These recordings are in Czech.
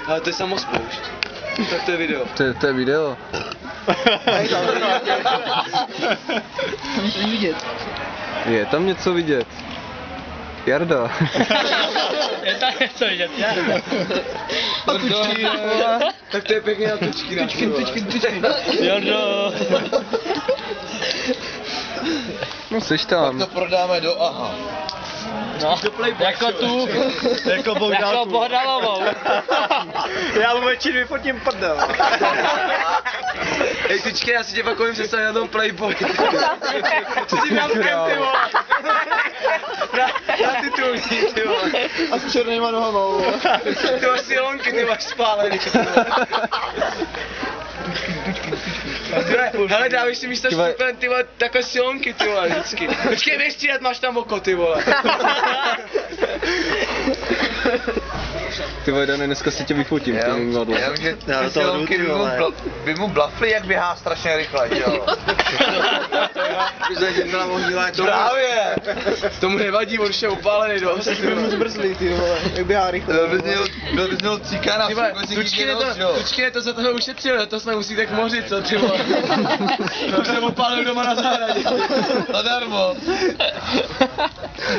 Ale to je samospoušť. Tak to je video. To je video. Tam vidět. Je tam něco vidět. Jarda. Je tam něco vidět, Jarda. Tak to je pěkně na tučky. Tučky. Jardo. No seš tam. To prodáme do aha. No, jako tu. Jako Bohdalovou. Já mu večer vyfotím prdel. Hej, tučky, já si tě pak představit na tom Playboy. Co si tam ty vole? Na titulní, ty vole. A s černýma nohama. Ty máš silonky, ty máš spálený. Hele, dávíš si místo štěpen, ty vole, takové silonky, ty vole, vždycky. Počkej, běž střídat, máš tam oko, ty vole. Ty vole, Dane, dneska si tě vyfotím, to mi vadlo. Já vím, že ty silonky by mu blafly, jak běhá strašně rychle, jo. Právě! Tomu nevadí, on už je opálený dost. By mu zbrzlý, ty vole, jak běhá rychle. Byl bys měl cíká na Tučky je to za toho ušetřil, to jsme musí tak mořit, co ty vole. To už jsem opálil doma na zahradě. Zadarmo.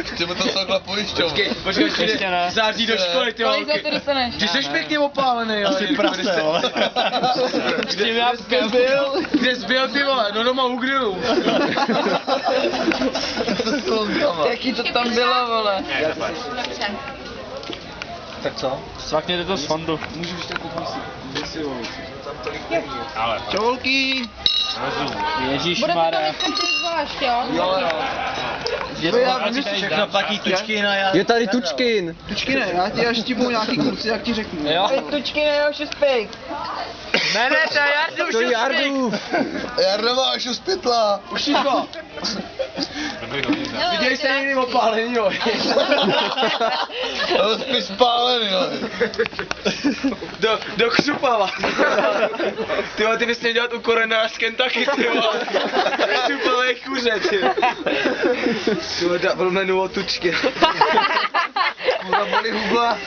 Chci mu to takhle pojišťovat. Počkej, září do školy, ty Kolik za to dostaneš? Ty jsi pěkně opálený, ale. Asi prase, vole. Kde jsi byl, ty vole? No doma u grilu. Jaký to tam bylo, vole? Tak co? Svakněte to z fondu. Můžu už tak si Ale. Čoulky. Ježíšmarja. Budete to teď zvlášť, jo? Jo. Všechno platí tučky na já. Je tady Tučkin. Tučky ne, já ti až štipnu nějaký kurci, jak ti řeknu. Jo. Tučky nejhorší šuspejk. Ne, to je Jardu, To je Jardu. Jarda máš už pytla. Ušíko. Viděli jste někdy opálený, jo? To jsi spálený, jo. Do křupava. Ty vole, ty bys měl dělat u Korena z Kentucky, ty vole. Křupavej kuře, ty. Ty vole, byl jmenuo Tučky. Kurva bolí hubla.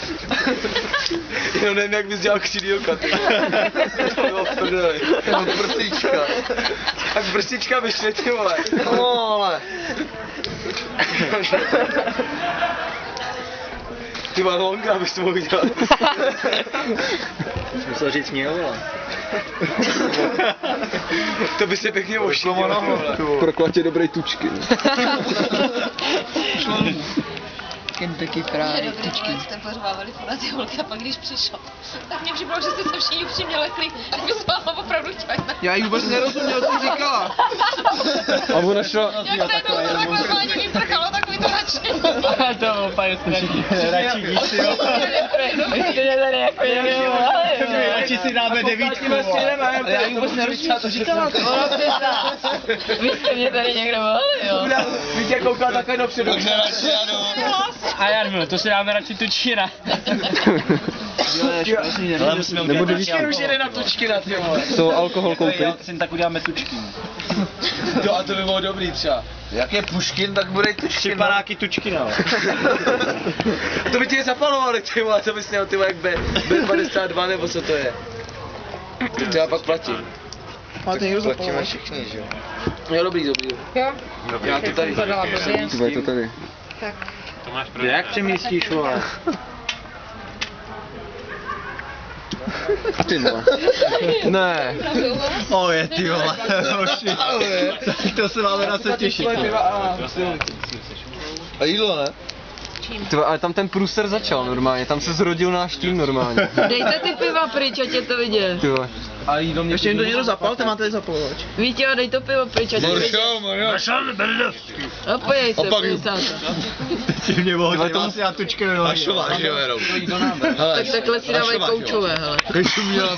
Jenom nevím, jak bys dělal křidílka, ty vole. No, prdeli. No prsíčka. Tak prstička vyšly, ty vole. No ale. Ty vole, longa bys to mohl dělat. Musel říct mě, vole. To by se pěkně ošidil. Proklatě dobrý Tučkin. Kentucky Fried Tučky. Jste pořvávali furt na ty holky a pak když přišel, tak mě připadalo, že jste se všichni upřímně lekli, tak by se vám opravdu chtěla. Já jí vůbec nerozuměl, co říkala. A ona šla... Jak se to tak normálně vyprchalo, takový to nadšení. To úplně strašný. Radši víc, jo. Vy jste mě tady jako Radši si dáme devítku. Já jí vůbec nerozuměl, co říkala. Vy jste mě tady někdo volili, jo. Vy tě koukal takhle dopředu. Takže radši já jdu. A Jardu, to si dáme radši Tučina. Ale musíme Nebo Tučky už jede na Tučkina, ty vole. Co alkohol koupit? Tak uděláme Tučkin. Jo, a to by bylo dobrý třeba. Jak je Puškin, tak bude i Tučkin. Panáky Tučkina. To by tě zapalovali, ty vole, to bys měl, ty vole, jak B52, nebo co to je. To já pak platím. Máte někdo Platíme zapalovat? všichni, že jo? Jo, dobrý. Jo? Já to tady. To dala blbě. Třeba je to tady. Tak. Jak přemístíš, vole? Ty vole. Ne. Oje, ty vole. To se máme na co těšit. A jídlo, ne? Ty vole, ale tam ten průser začal normálně, tam se zrodil náš tým normálně. Dejte ty piva pryč, ať je to vidět. Ty vole. A jídlo mě. Ještě jim to někdo zapal, ty máte tady zapalovač. Víte, dej to pivo pryč, ať je to vidět. Napojej se, pojď se. Ty mě mohl dělat já Tučkinovi. A šováš, jo, jenom. Tak takhle si dávají koučové, hele. Když měla